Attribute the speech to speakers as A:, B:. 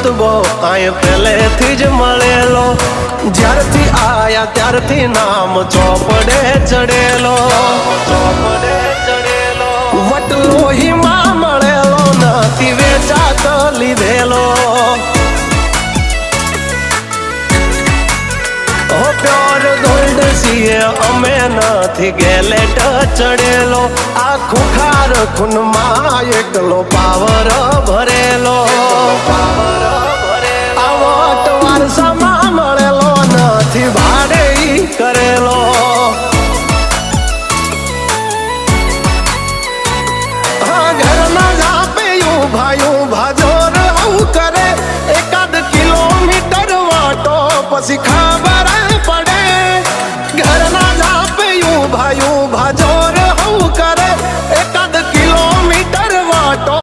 A: रुतबो आए पहले थी ज मळेलो ज्यारथी आया त्यारथी नाम चौपड़े चढ़ेलो वटलो ही मां मळेलो नथी वेचात लीधेलो प्योर गोल्ड सीए अमे नथी गेलेट चढ़ेलो आ खुखार खून मां एकलो पावर